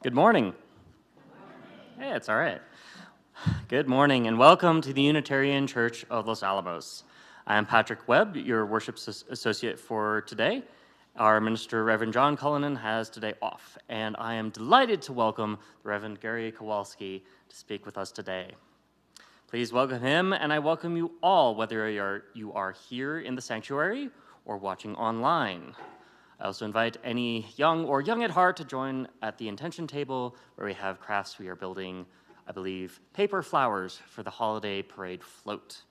Good morning. Hey, it's all right. Good morning and welcome to the Unitarian Church of Los Alamos. I am Patrick Webb, your worship associate for today. Our minister, Reverend John Cullinan, has today off, and I am delighted to welcome the Reverend Gary Kowalski to speak with us today. Please welcome him, and I welcome you all, whether you are here in the sanctuary or watching online. I also invite any young or young at heart to join at the intention table where we have crafts we are building, I believe, paper flowers for the holiday parade float.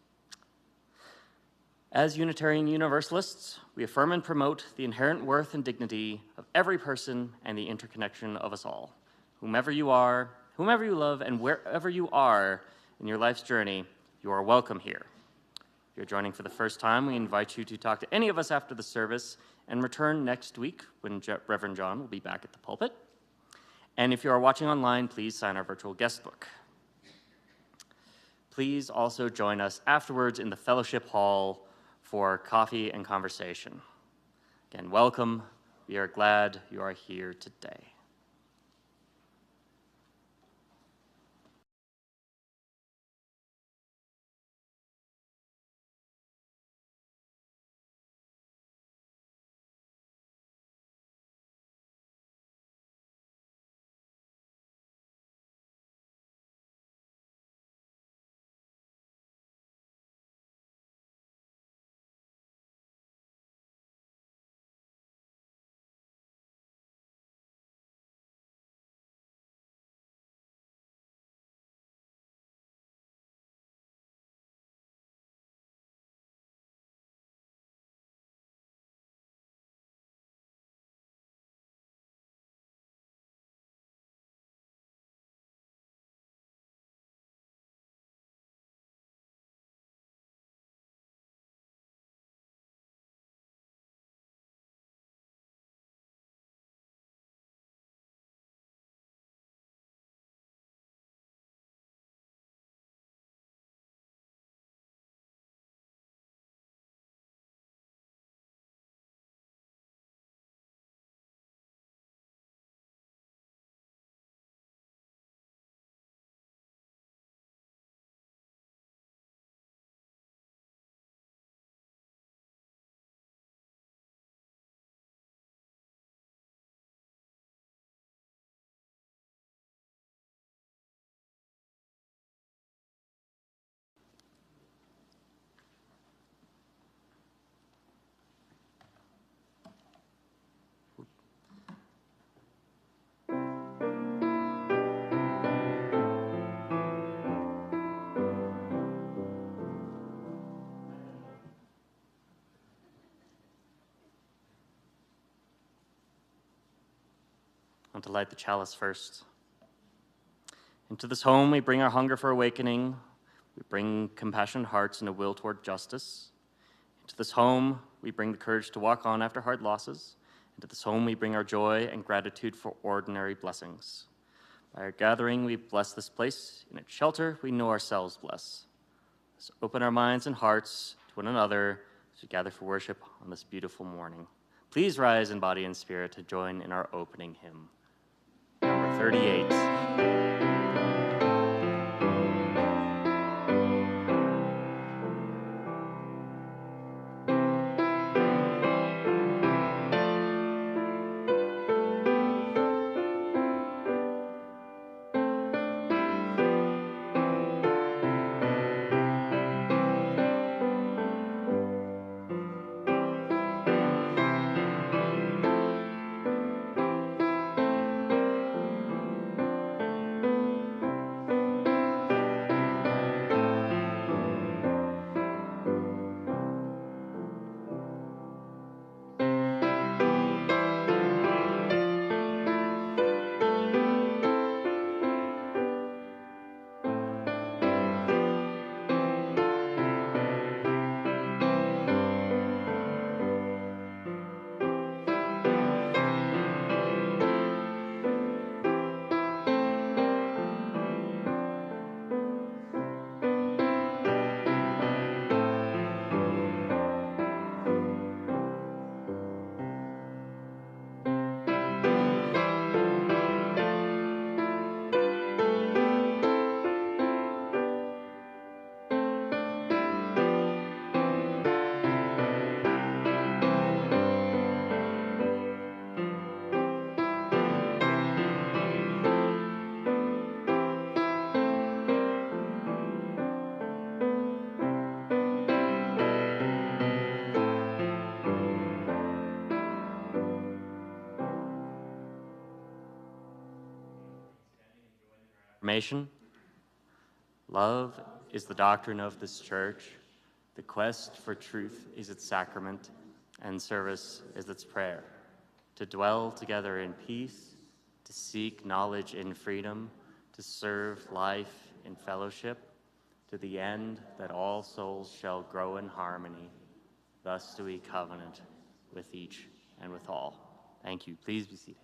As Unitarian Universalists, we affirm and promote the inherent worth and dignity of every person and the interconnection of us all. Whomever you are, whomever you love, and wherever you are in your life's journey, you are welcome here. If you're joining for the first time, we invite you to talk to any of us after the service and return next week when Reverend John will be back at the pulpit. And if you are watching online, please sign our virtual guest book. Please also join us afterwards in the fellowship hall for coffee and conversation. Again, welcome. We are glad you are here today. I want to light the chalice first. Into this home, we bring our hunger for awakening. We bring compassionate hearts and a will toward justice. Into this home, we bring the courage to walk on after hard losses. Into this home, we bring our joy and gratitude for ordinary blessings. By our gathering, we bless this place. In its shelter, we know ourselves bless. Let's open our minds and hearts to one another as we gather for worship on this beautiful morning. Please rise in body and spirit to join in our opening hymn. Number 38. affirmation. Love is the doctrine of this church. The quest for truth is its sacrament, and service is its prayer. To dwell together in peace, to seek knowledge in freedom, to serve life in fellowship, to the end that all souls shall grow in harmony. Thus do we covenant with each and with all. Thank you. Please be seated.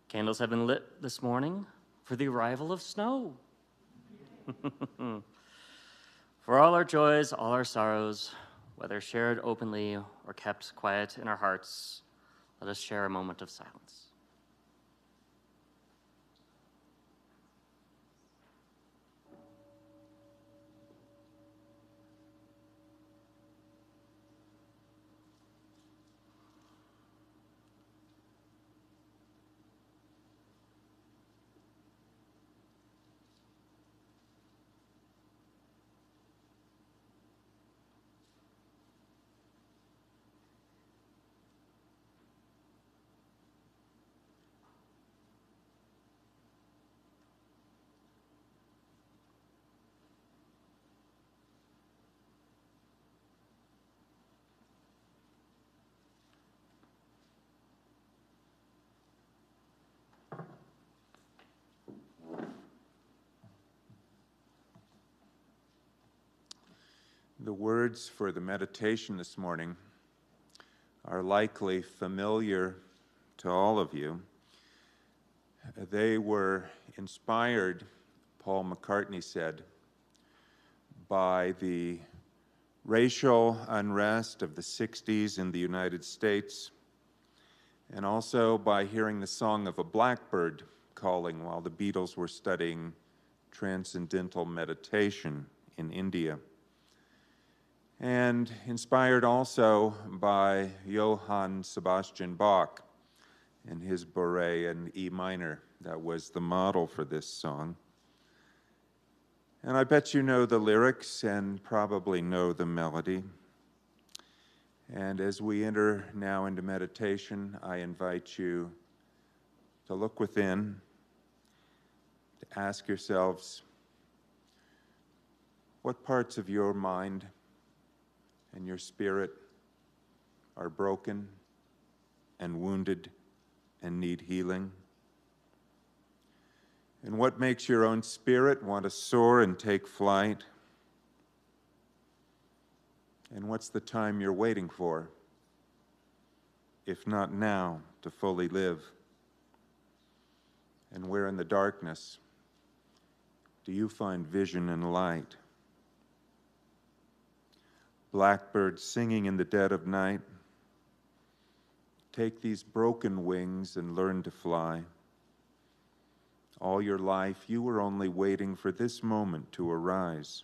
Candles have been lit this morning for the arrival of snow. For all our joys, all our sorrows, whether shared openly or kept quiet in our hearts, let us share a moment of silence. The words for the meditation this morning are likely familiar to all of you. They were inspired, Paul McCartney said, by the racial unrest of the 60s in the United States, and also by hearing the song of a blackbird calling while the Beatles were studying transcendental meditation in India. And inspired also by Johann Sebastian Bach and his Bourrée in E minor. That was the model for this song. And I bet you know the lyrics and probably know the melody. And as we enter now into meditation, I invite you to look within, to ask yourselves, what parts of your mind and your spirit are broken and wounded and need healing? And what makes your own spirit want to soar and take flight? And what's the time you're waiting for, if not now, to fully live? And where in the darkness do you find vision and light? Blackbirds singing in the dead of night, take these broken wings and learn to fly. All your life, you were only waiting for this moment to arise.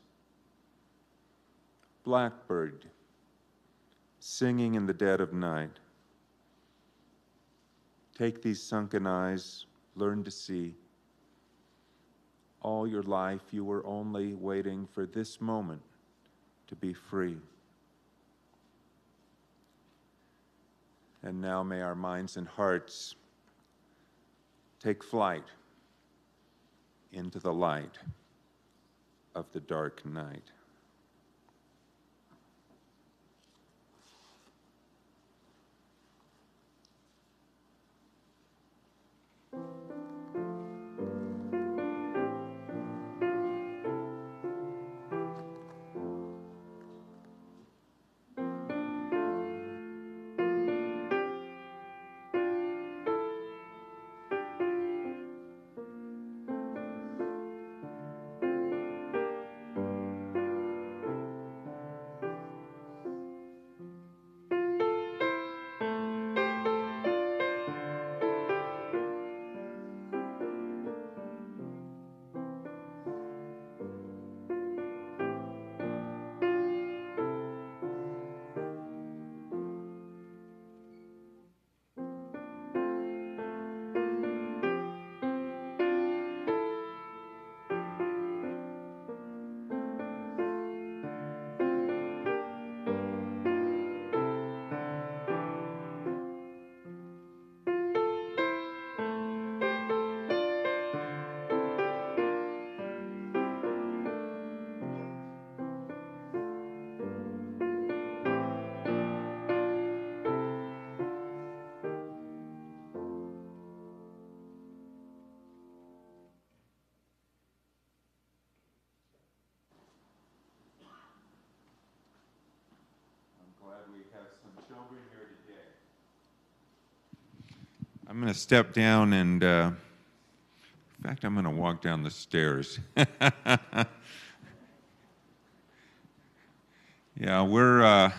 Blackbird, singing in the dead of night, take these sunken eyes, learn to see. All your life, you were only waiting for this moment to be free. And now may our minds and hearts take flight into the light of the dark night. I'm going to step down and, in fact, I'm going to walk down the stairs. Yeah, we're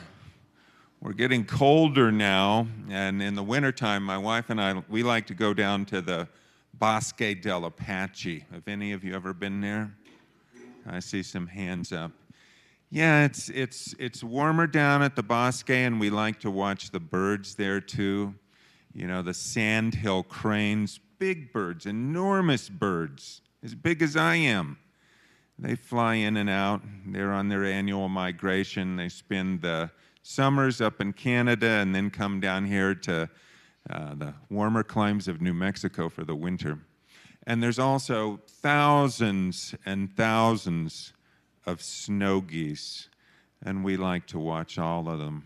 getting colder now, and in the wintertime, my wife and I, we like to go down to the Bosque del Apache. Have any of you ever been there? I see some hands up. Yeah, it's warmer down at the Bosque, and we like to watch the birds there too. You know, the sandhill cranes, big birds, enormous birds, as big as I am. They fly in and out. They're on their annual migration. They spend the summers up in Canada and then come down here to the warmer climes of New Mexico for the winter. And there's also thousands and thousands of snow geese, and we like to watch all of them.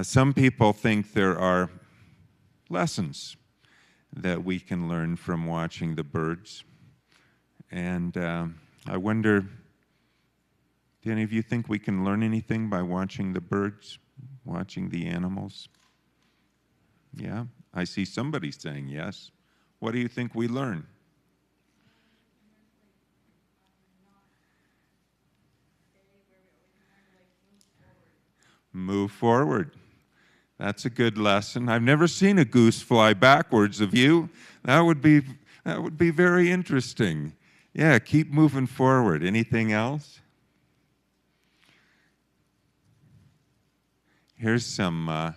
Some people think there are lessons that we can learn from watching the birds. And I wonder, do any of you think we can learn anything by watching the birds, watching the animals? Yeah, I see somebody saying yes. What do you think we learn? Move forward. That's a good lesson. I've never seen a goose fly backwards. Have you? That would be very interesting. Yeah, keep moving forward. Anything else? Here's some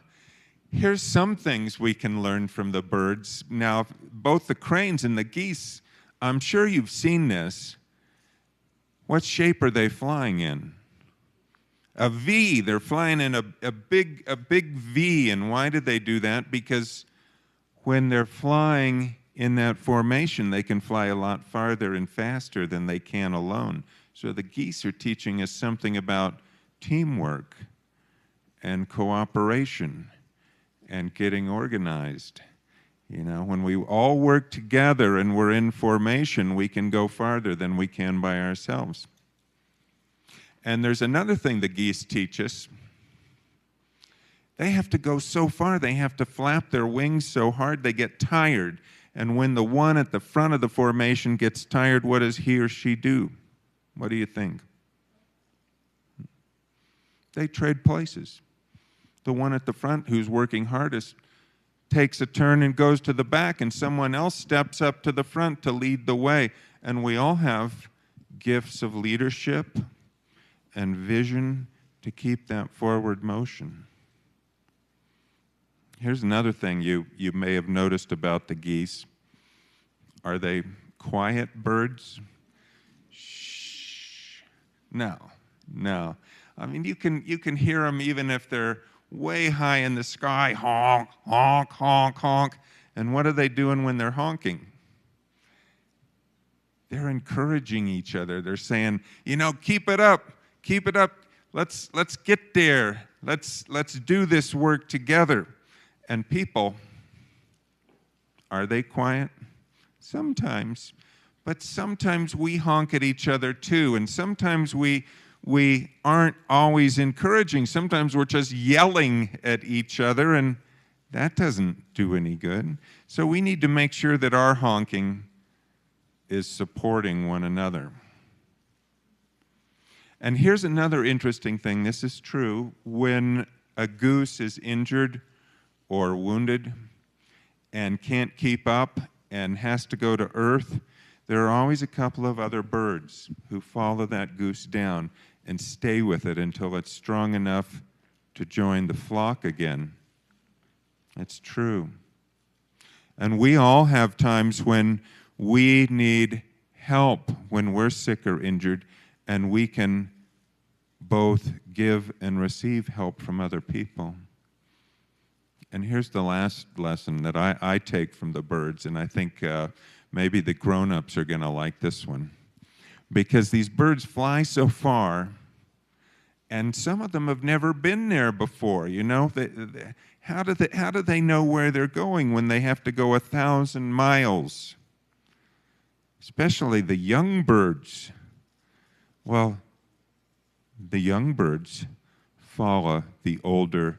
things we can learn from the birds. Now, both the cranes and the geese, I'm sure you've seen this. What shape are they flying in? A V. They're flying in a big V. And why did they do that? Because when they're flying in that formation, they can fly a lot farther and faster than they can alone. So the geese are teaching us something about teamwork and cooperation and getting organized. You know, when we all work together and we're in formation, we can go farther than we can by ourselves. And there's another thing the geese teach us. They have to go so far, they have to flap their wings so hard, they get tired. And when the one at the front of the formation gets tired, what does he or she do? What do you think? They trade places. The one at the front who's working hardest takes a turn and goes to the back, and someone else steps up to the front to lead the way. And we all have gifts of leadership and vision to keep that forward motion. Here's another thing you may have noticed about the geese. Are they quiet birds? Shh. No. I mean, you can hear them even if they're way high in the sky. Honk, honk, honk, honk. And what are they doing when they're honking? They're encouraging each other. They're saying, you know, keep it up. Keep it up. Let's get there. Let's do this work together. And people, are they quiet? Sometimes. But sometimes we honk at each other too. And sometimes we aren't always encouraging. Sometimes we're just yelling at each other, and that doesn't do any good. So we need to make sure that our honking is supporting one another. And here's another interesting thing. This is true. When a goose is injured or wounded and can't keep up and has to go to earth, there are always a couple of other birds who follow that goose down and stay with it until it's strong enough to join the flock again. It's true. And we all have times when we need help when we're sick or injured, and we can both give and receive help from other people. And here's the last lesson that I take from the birds, and I think maybe the grown-ups are going to like this one. Because these birds fly so far, and some of them have never been there before. You know, how do they know where they're going when they have to go 1,000 miles? Especially the young birds. Well, the young birds follow the older,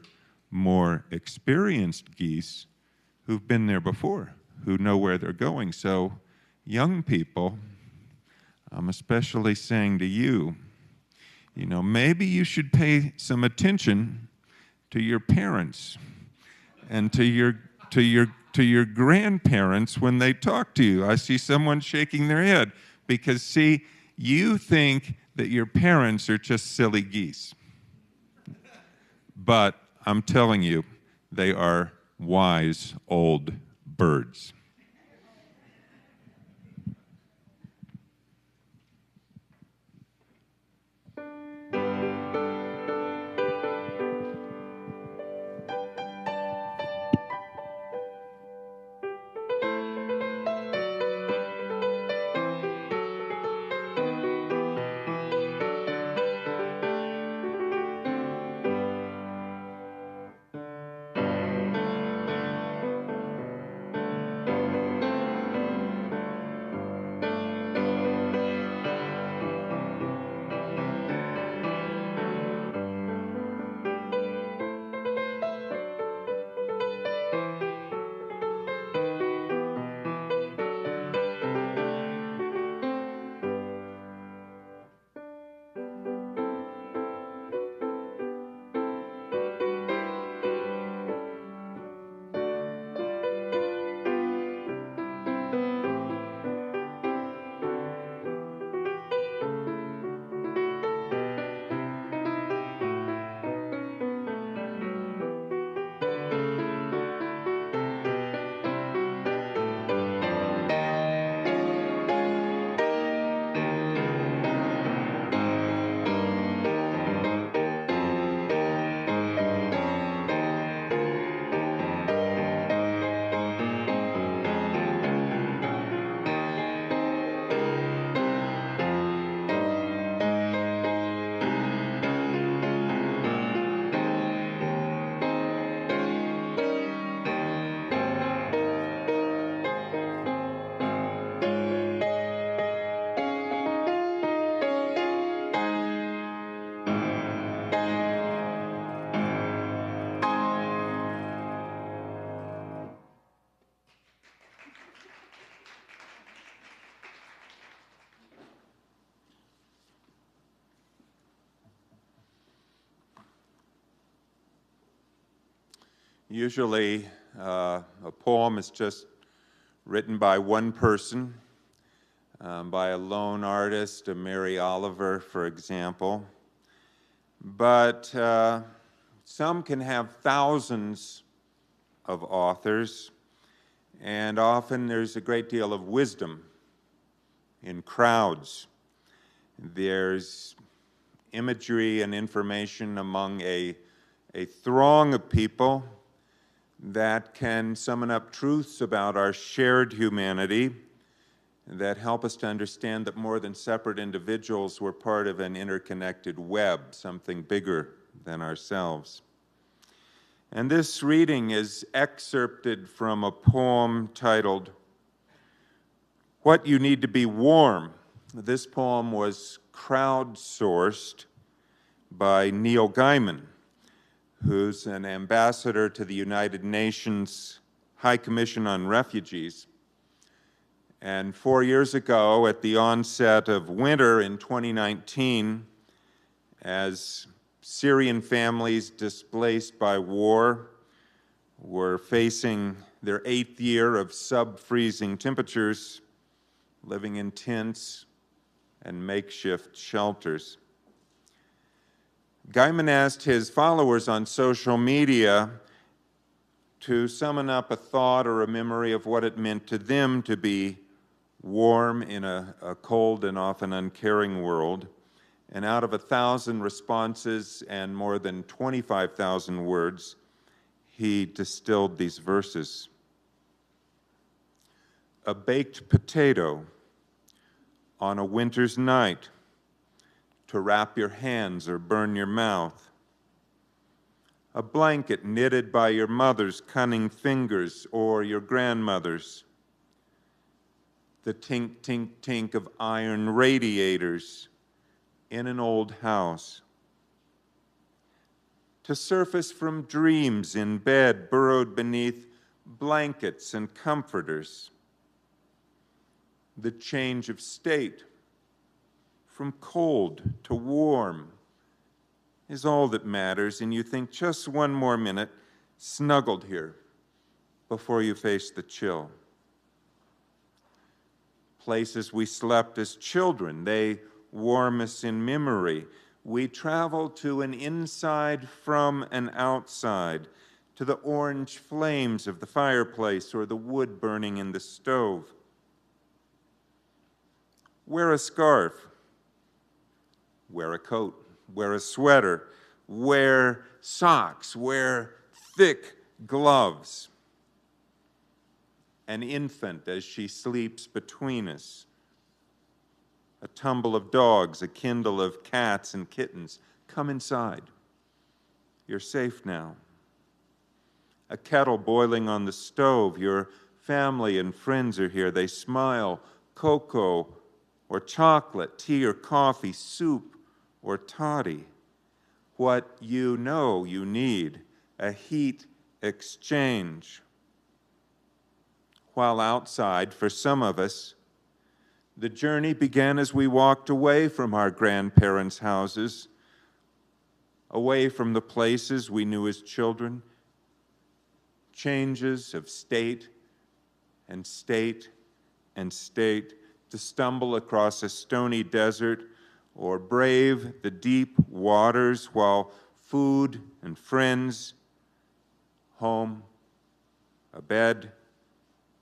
more experienced geese who've been there before, who know where they're going. So, young people, I'm especially saying to you, maybe you should pay some attention to your parents and to your grandparents when they talk to you. I see someone shaking their head because, see, you think that your parents are just silly geese. But I'm telling you, they are wise old birds. Usually, a poem is just written by one person, by a lone artist, a Mary Oliver, for example. But some can have thousands of authors, and often there's a great deal of wisdom in crowds. There's imagery and information among a throng of people that can summon up truths about our shared humanity that help us to understand that more than separate individuals, we're part of an interconnected web, something bigger than ourselves. And this reading is excerpted from a poem titled, "What You Need to Be Warm." This poem was crowdsourced by Neil Gaiman, who's an ambassador to the United Nations High Commission on Refugees. And 4 years ago, at the onset of winter in 2019, as Syrian families displaced by war were facing their 8th year of sub-freezing temperatures, living in tents and makeshift shelters. Gaiman asked his followers on social media to summon up a thought or a memory of what it meant to them to be warm in a cold and often uncaring world. And out of 1,000 responses and more than 25,000 words, he distilled these verses. A baked potato on a winter's night to wrap your hands or burn your mouth. A blanket knitted by your mother's cunning fingers or your grandmother's. The tink, tink, tink of iron radiators in an old house. To surface from dreams in bed burrowed beneath blankets and comforters. The change of state from cold to warm is all that matters, and you think just one more minute snuggled here before you face the chill. Places we slept as children, they warm us in memory. We travel to an inside from an outside, to the orange flames of the fireplace or the wood burning in the stove. Wear a scarf, wear a coat, wear a sweater, wear socks, wear thick gloves. An infant as she sleeps between us. A tumble of dogs, a kindle of cats and kittens. Come inside. You're safe now. A kettle boiling on the stove. Your family and friends are here. They smile. Cocoa or chocolate, tea or coffee, soup or toddy. What you know you need, a heat exchange. While outside, for some of us, the journey began as we walked away from our grandparents' houses, away from the places we knew as children, changes of state and state and state, to stumble across a stony desert or brave the deep waters while food and friends, home, a bed,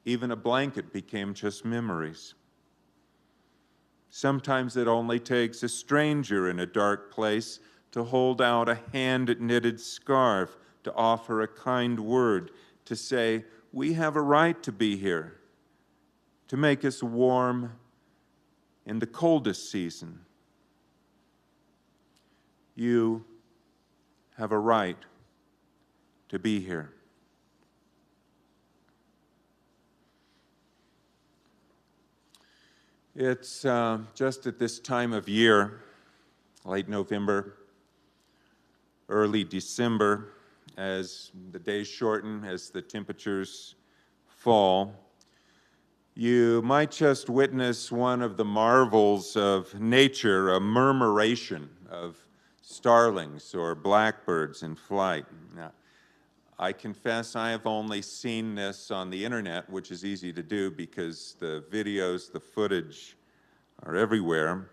even a blanket became just memories. Sometimes it only takes a stranger in a dark place to hold out a hand-knitted scarf, to offer a kind word, to say, we have a right to be here, to make us warm in the coldest season. You have a right to be here. It's just at this time of year, late November, early December, as the days shorten, as the temperatures fall, you might just witness one of the marvels of nature, a murmuration of starlings or blackbirds in flight. Now, I confess I have only seen this on the internet, which is easy to do because the videos, the footage are everywhere.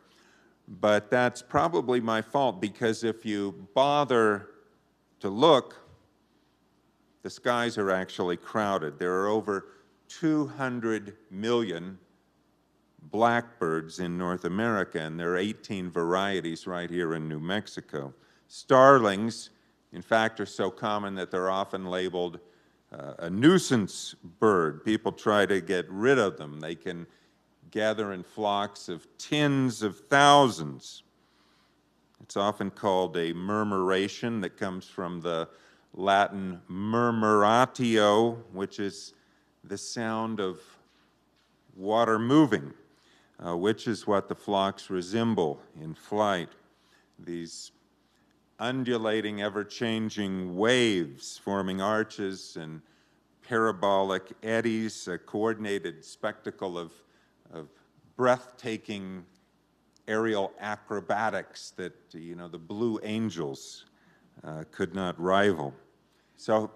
But that's probably my fault, because if you bother to look, the skies are actually crowded. There are over 200 million blackbirds in North America, and there are 18 varieties right here in New Mexico. Starlings, in fact, are so common that they're often labeled a nuisance bird. People try to get rid of them. They can gather in flocks of tens of thousands. It's often called a murmuration, that comes from the Latin murmuratio, which is the sound of water moving, which is what the flocks resemble in flight. These undulating, ever-changing waves forming arches and parabolic eddies, a coordinated spectacle of breathtaking aerial acrobatics that, the Blue Angels could not rival. So,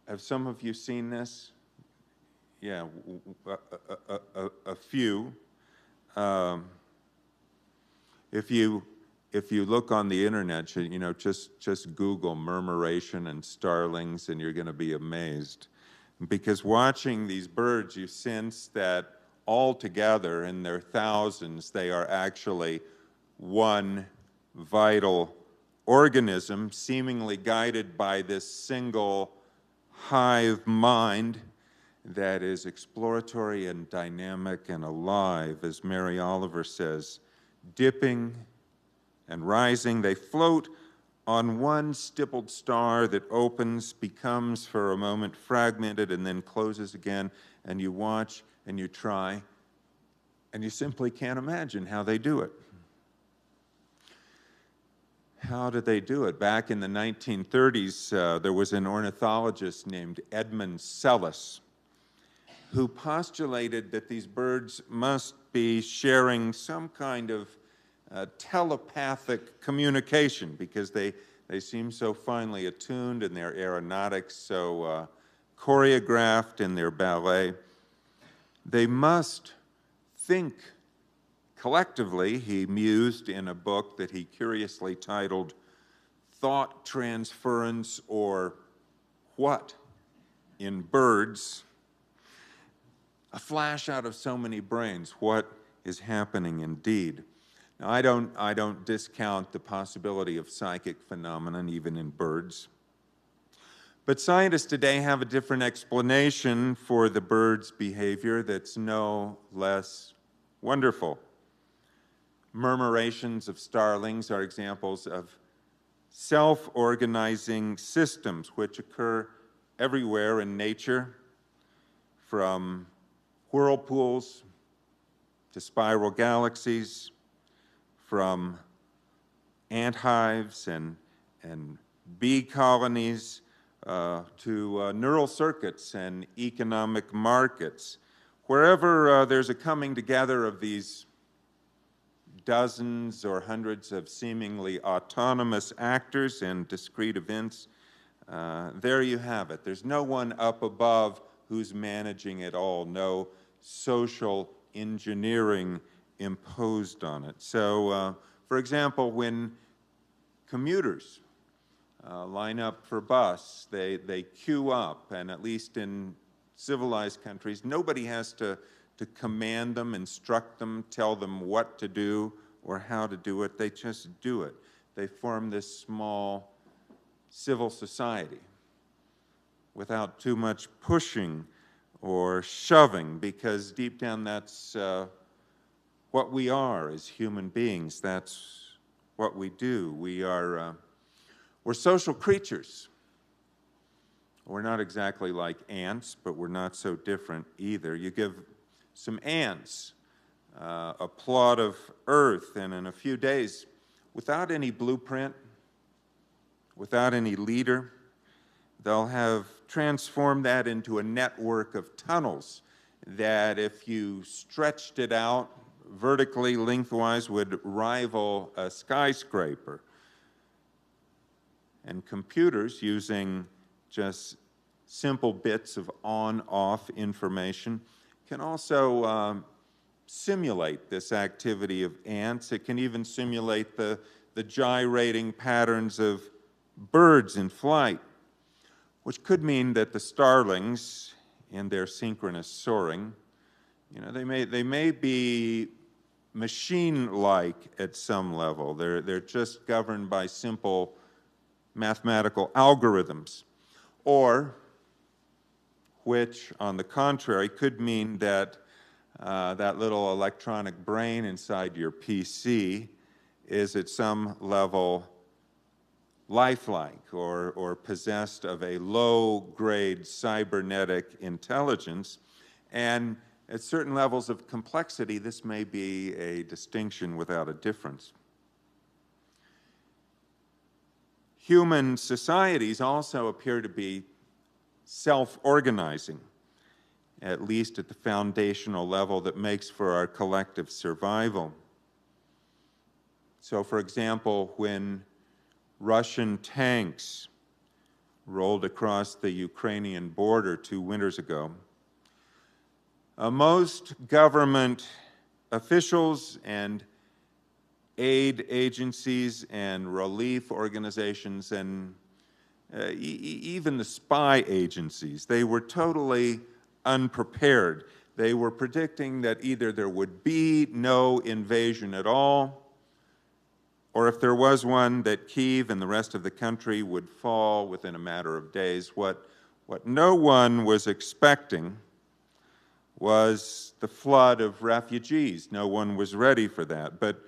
have some of you seen this? Yeah, a few. If you look on the internet, just Google murmuration and starlings, and you're going to be amazed. Because watching these birds, you sense that all together in their thousands, they are actually one vital organism, seemingly guided by this single hive mind that is exploratory and dynamic and alive, as Mary Oliver says, dipping and rising. They float on one stippled star that opens, becomes for a moment fragmented, and then closes again, and you watch and you try, and you simply can't imagine how they do it. How did they do it? Back in the 1930s, there was an ornithologist named Edmund Sellis who postulated that these birds must be sharing some kind of telepathic communication because they seem so finely attuned in their aeronautics, so choreographed in their ballet. They must think collectively, he mused in a book that he curiously titled Thought Transference, or What in Birds? A flash out of so many brains. What is happening indeed? Now, I don't discount the possibility of psychic phenomenon even in birds. But scientists today have a different explanation for the bird's behavior that's no less wonderful. Murmurations of starlings are examples of self-organizing systems which occur everywhere in nature, from whirlpools to spiral galaxies, from ant hives and bee colonies to neural circuits and economic markets. Wherever there's a coming together of these dozens or hundreds of seemingly autonomous actors and discrete events, there you have it. There's no one up above who's managing it all, no social engineering imposed on it. So, for example, when commuters line up for bus, they queue up, and at least in civilized countries, nobody has to command them, instruct them, tell them what to do or how to do it. They just do it. They form this small civil society without too much pushing or shoving, because deep down that's what we are as human beings. That's what we do. We're social creatures. We're not exactly like ants, but we're not so different either. You give some ants a plot of earth, and in a few days, without any blueprint, without any leader, they'll have transformed that into a network of tunnels that, if you stretched it out vertically, lengthwise, would rival a skyscraper. And computers, using just simple bits of on-off information, can also simulate this activity of ants. It can even simulate the gyrating patterns of birds in flight, which could mean that the starlings, in their synchronous soaring, they may be machine-like at some level. They're just governed by simple mathematical algorithms, or which, on the contrary, could mean that that little electronic brain inside your PC is at some level lifelike or possessed of a low-grade cybernetic intelligence. And at certain levels of complexity, this may be a distinction without a difference. Human societies also appear to be self-organizing, at least at the foundational level that makes for our collective survival. So, for example, when Russian tanks rolled across the Ukrainian border 2 winters ago, most government officials and aid agencies and relief organizations and even the spy agencies, they were totally unprepared. They were predicting that either there would be no invasion at all, or if there was one, that Kyiv and the rest of the country would fall within a matter of days. What no one was expecting was the flood of refugees. No one was ready for that. But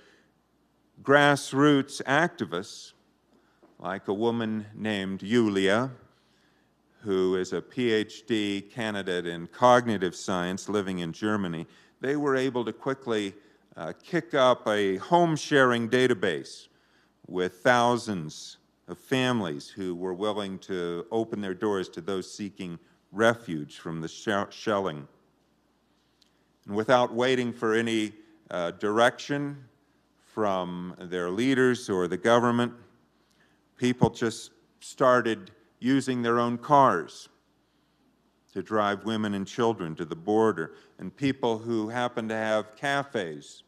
grassroots activists, like a woman named Yulia, who is a PhD candidate in cognitive science living in Germany, they were able to quickly kick up a home-sharing database with thousands of families who were willing to open their doors to those seeking refuge from the shelling. And without waiting for any direction from their leaders or the government, people just started using their own cars to drive women and children to the border. And people who happened to have cafes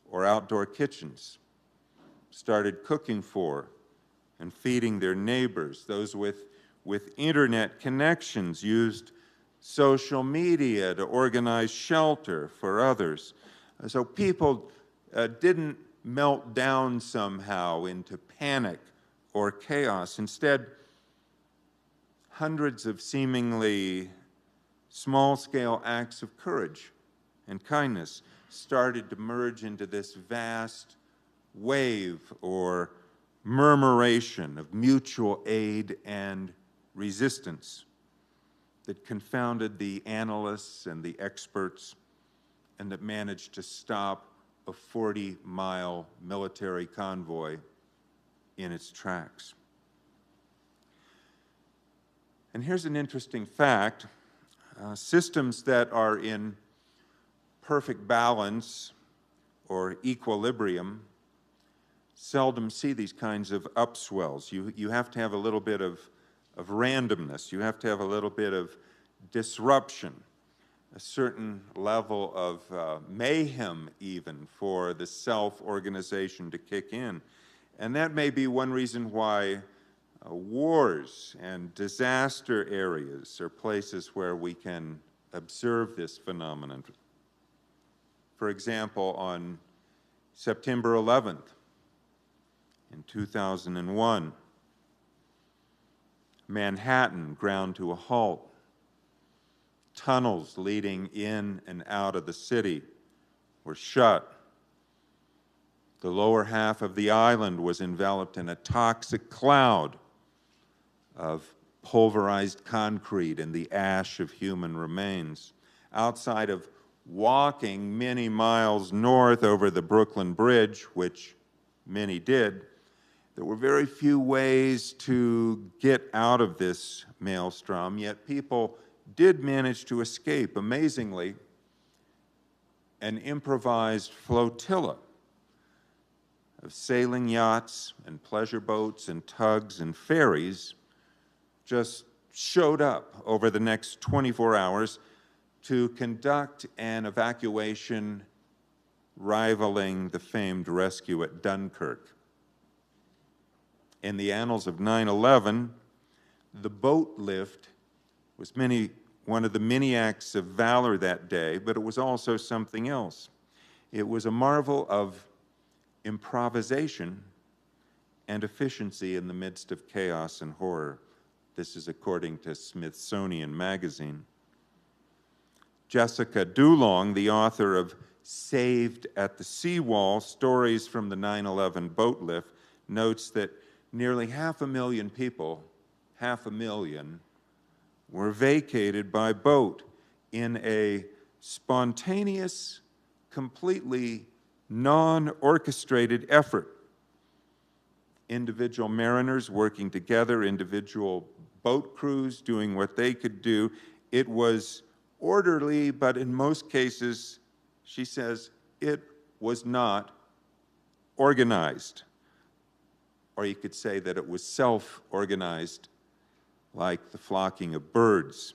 or outdoor kitchens started cooking for and feeding their neighbors. Those with internet connections used social media to organize shelter for others. So people didn't melt down somehow into panic or chaos. Instead, hundreds of seemingly small-scale acts of courage and kindness started to merge into this vast wave or murmuration of mutual aid and resistance that confounded the analysts and the experts and that managed to stop a 40-mile military convoy in its tracks. And here's an interesting fact. Systems that are in perfect balance or equilibrium seldom see these kinds of upswells. You have to have a little bit of randomness. You have to have a little bit of disruption, a certain level of mayhem even for the self-organization to kick in. And that may be one reason why wars and disaster areas are places where we can observe this phenomenon. For example, on September 11th in 2001, Manhattan ground to a halt. Tunnels leading in and out of the city were shut. The lower half of the island was enveloped in a toxic cloud of pulverized concrete and the ash of human remains. Outside of walking many miles north over the Brooklyn Bridge, which many did, there were very few ways to get out of this maelstrom, yet people did manage to escape. Amazingly, an improvised flotilla of sailing yachts and pleasure boats and tugs and ferries just showed up over the next 24 hours to conduct an evacuation rivaling the famed rescue at Dunkirk. In the annals of 9/11, the boat lift was one of the many acts of valor that day, but it was also something else. It was a marvel of improvisation and efficiency in the midst of chaos and horror. This is according to Smithsonian Magazine. Jessica Dulong, the author of Saved at the Seawall, Stories from the 9/11 Boat Lift, notes that nearly 500,000 people, 500,000, were vacated by boat in a spontaneous, completely non-orchestrated effort. Individual mariners working together, individual boat crews doing what they could do. It was orderly, but in most cases, she says, it was not organized. Or you could say that it was self-organized, like the flocking of birds.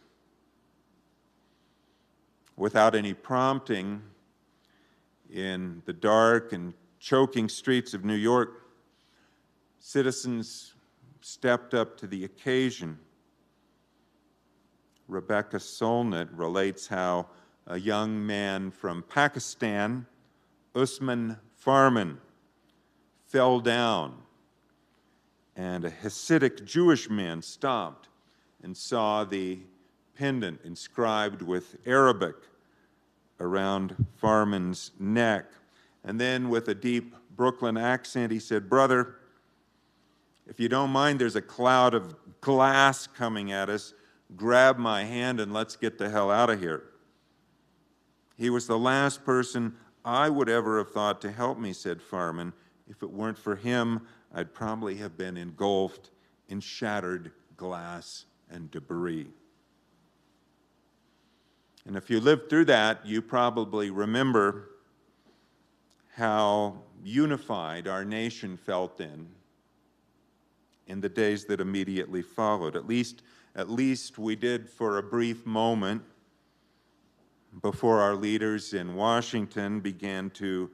Without any prompting, in the dark and choking streets of New York, citizens stepped up to the occasion. Rebecca Solnit relates how a young man from Pakistan, Usman Farman, fell down, and a Hasidic Jewish man stopped and saw the pendant inscribed with Arabic around Farman's neck. And then with a deep Brooklyn accent, he said, "Brother, if you don't mind, there's a cloud of glass coming at us. Grab my hand and let's get the hell out of here." He was the last person I would ever have thought to help me, said Farman. If it weren't for him, I'd probably have been engulfed in shattered glass and debris. And if you lived through that, you probably remember how unified our nation felt in the days that immediately followed. At least we did for a brief moment before our leaders in Washington began to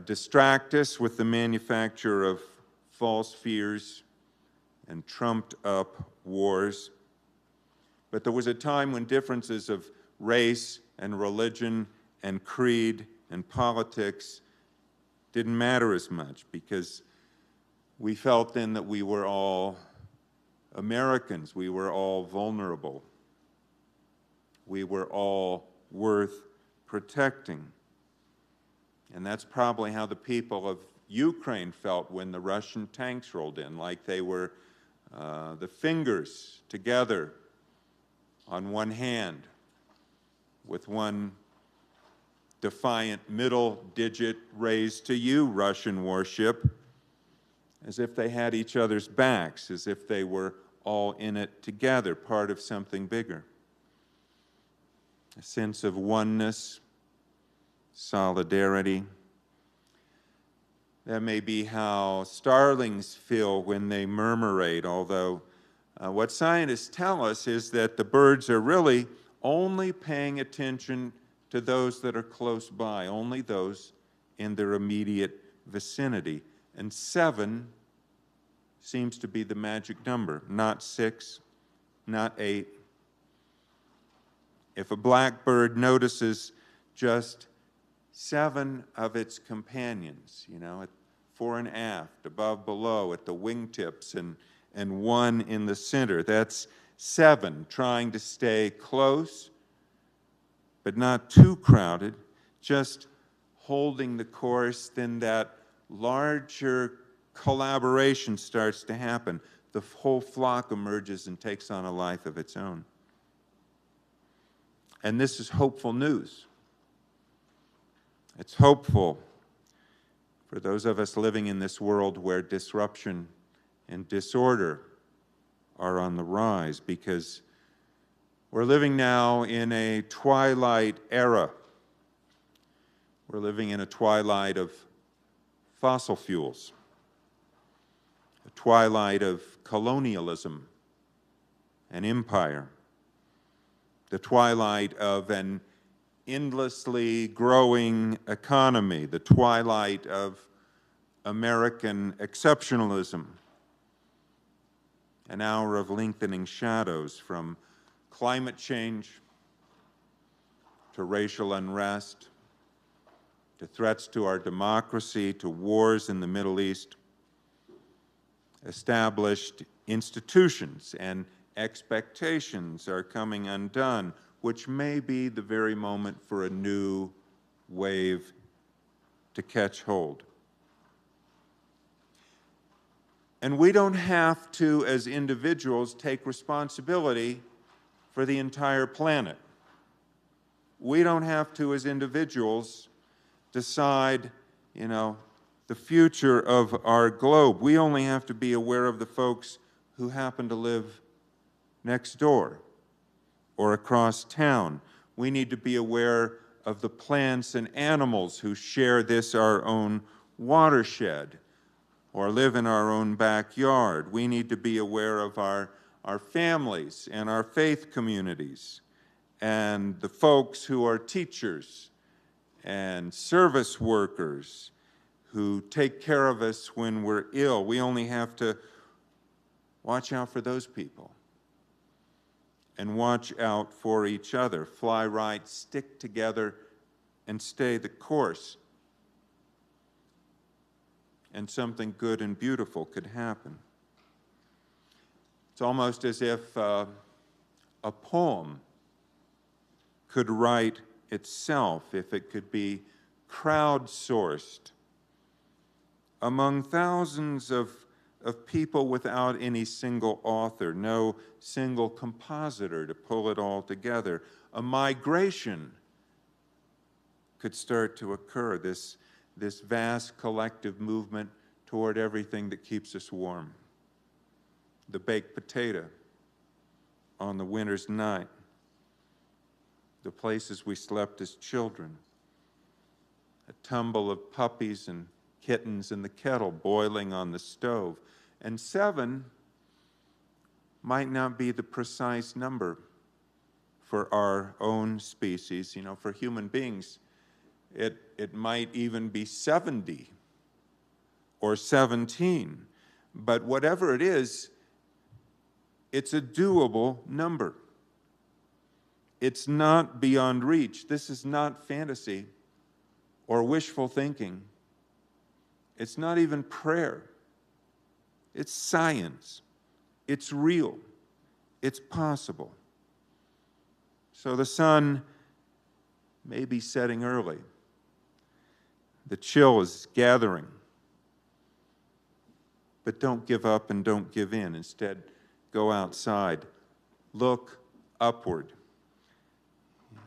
distract us with the manufacture of false fears and trumped up wars. But there was a time when differences of race and religion and creed and politics didn't matter as much, because we felt then that we were all Americans, we were all vulnerable, we were all worth protecting. And that's probably how the people of Ukraine felt when the Russian tanks rolled in, like they were the fingers together on one hand, with one defiant middle digit raised to you, Russian warship, as if they had each other's backs, as if they were all in it together, part of something bigger. A sense of oneness, solidarity. That may be how starlings feel when they murmurate, although what scientists tell us is that the birds are really only paying attention to those that are close by, only those in their immediate vicinity. And 7 seems to be the magic number, not 6, not 8. If a blackbird notices just 7 of its companions, at fore and aft, above, below, at the wingtips, and 1 in the center, that's 7 trying to stay close, but not too crowded, just holding the course. Then that larger collaboration starts to happen. The whole flock emerges and takes on a life of its own. And this is hopeful news. It's hopeful for those of us living in this world where disruption and disorder are on the rise, because we're living now in a twilight era. We're living in a twilight of fossil fuels, a twilight of colonialism and empire, the twilight of an endlessly growing economy, the twilight of American exceptionalism, an hour of lengthening shadows from climate change to racial unrest, to threats to our democracy, to wars in the Middle East. Established institutions and expectations are coming undone, which may be the very moment for a new wave to catch hold. And we don't have to, as individuals, take responsibility for the entire planet. We don't have to, as individuals, decide, the future of our globe. We only have to be aware of the folks who happen to live next door or across town. We need to be aware of the plants and animals who share this, our own watershed, or live in our own backyard. We need to be aware of our families and our faith communities and the folks who are teachers and service workers who take care of us when we're ill. We only have to watch out for those people and watch out for each other. Fly right, stick together, and stay the course. And something good and beautiful could happen. It's almost as if a poem could write itself if it could be crowdsourced among thousands of people without any single author, no single compositor to pull it all together. A migration could start to occur, this vast collective movement toward everything that keeps us warm. The baked potato on the winter's night, the places we slept as children, a tumble of puppies and kittens in the kettle boiling on the stove. And 7 might not be the precise number for our own species. You know, for human beings, it might even be 70 or 17. But whatever it is, it's a doable number. It's not beyond reach. This is not fantasy or wishful thinking. It's not even prayer. It's science. It's real. It's possible. So the sun may be setting early. The chill is gathering. But don't give up and don't give in. Instead, go outside. Look upward.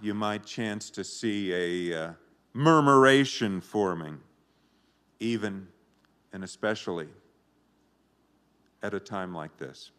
You might chance to see a murmuration forming, even and especially at a time like this.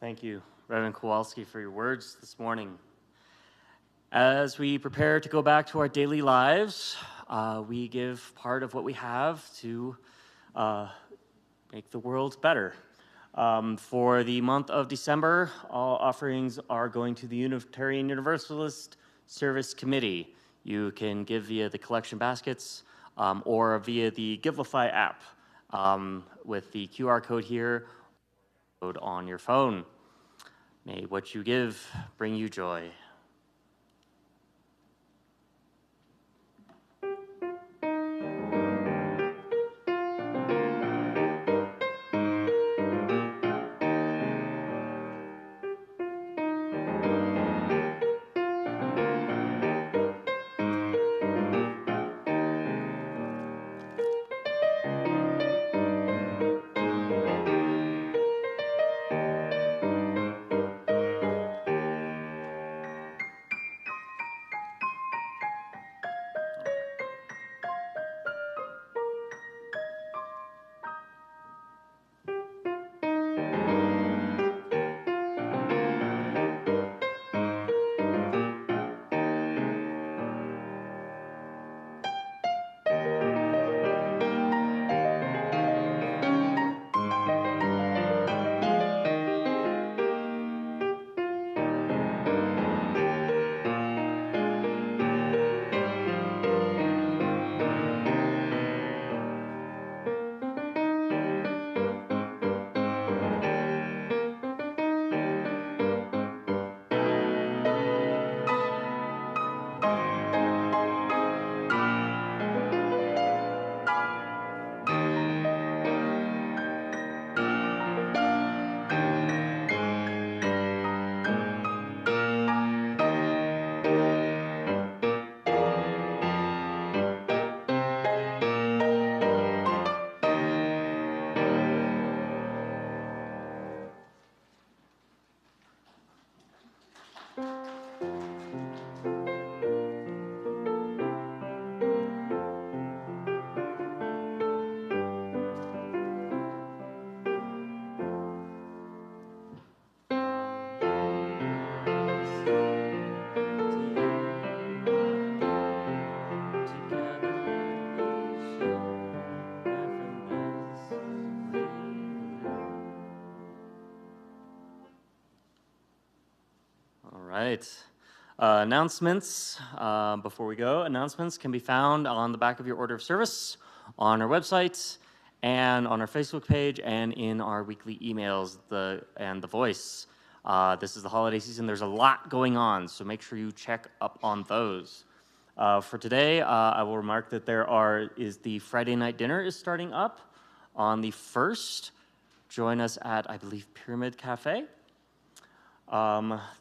Thank you, Reverend Kowalski, for your words this morning. As we prepare to go back to our daily lives, we give part of what we have to make the world better. For the month of December, all offerings are going to the Unitarian Universalist Service Committee. You can give via the collection baskets or via the Givelify app with the QR code here on your phone. May what you give bring you joy. All right. Announcements, before we go, announcements can be found on the back of your order of service, on our website, and on our Facebook page, and in our weekly emails, and The Voice. This is the holiday season. There's a lot going on, so make sure you check up on those. For today, I will remark that the Friday night dinner is starting up on the 1st. Join us at, I believe, Pyramid Cafe.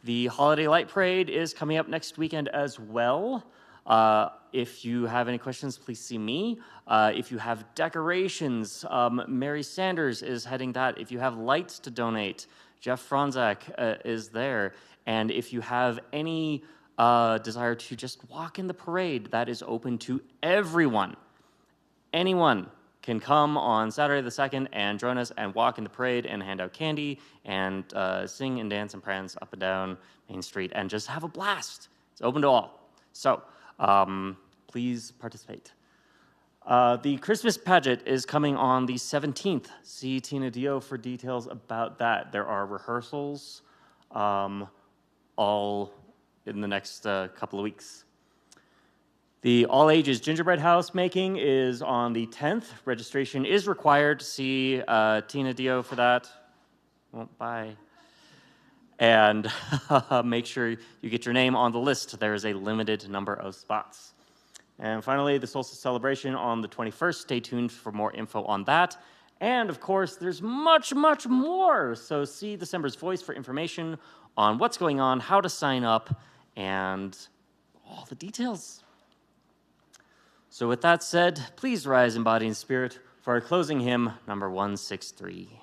The Holiday Light Parade is coming up next weekend as well. If you have any questions, please see me. If you have decorations, Mary Sanders is heading that. If you have lights to donate, Jeff Franzak is there. And if you have any desire to just walk in the parade, that is open to everyone. Anyone can come on Saturday the 2nd and join us and walk in the parade and hand out candy and sing and dance and prance up and down Main Street and just have a blast. It's open to all. So please participate. The Christmas pageant is coming on the 17th. See Tina Dio for details about that. There are rehearsals all in the next couple of weeks. The all-ages gingerbread house making is on the 10th. Registration is required. See Tina Dio for that. Well, bye. And make sure you get your name on the list. There is a limited number of spots. And finally, the solstice celebration on the 21st. Stay tuned for more info on that. And of course, there's much, much more. So see December's Voice for information on what's going on, how to sign up, and all the details. So with that said, please rise in body and spirit for our closing hymn, number 163.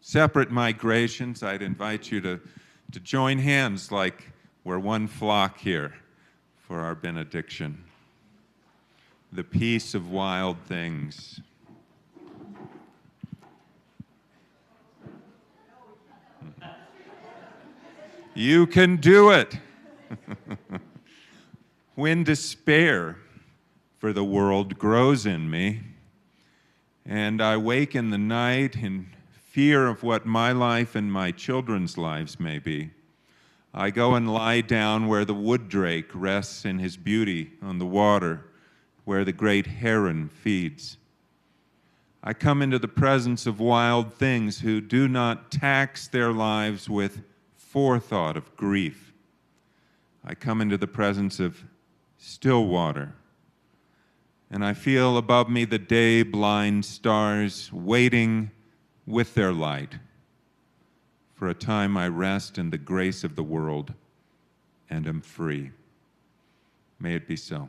Separate migrations, I'd invite you to join hands like we're one flock here for our benediction. The peace of wild things. You can do it. When despair for the world grows in me, and I wake in the night in fear of what my life and my children's lives may be, I go and lie down where the wood drake rests in his beauty on the water, where the great heron feeds. I come into the presence of wild things who do not tax their lives with forethought of grief. I come into the presence of still water, and I feel above me the day-blind stars waiting with their light. For a time I rest in the grace of the world and am free. May it be so.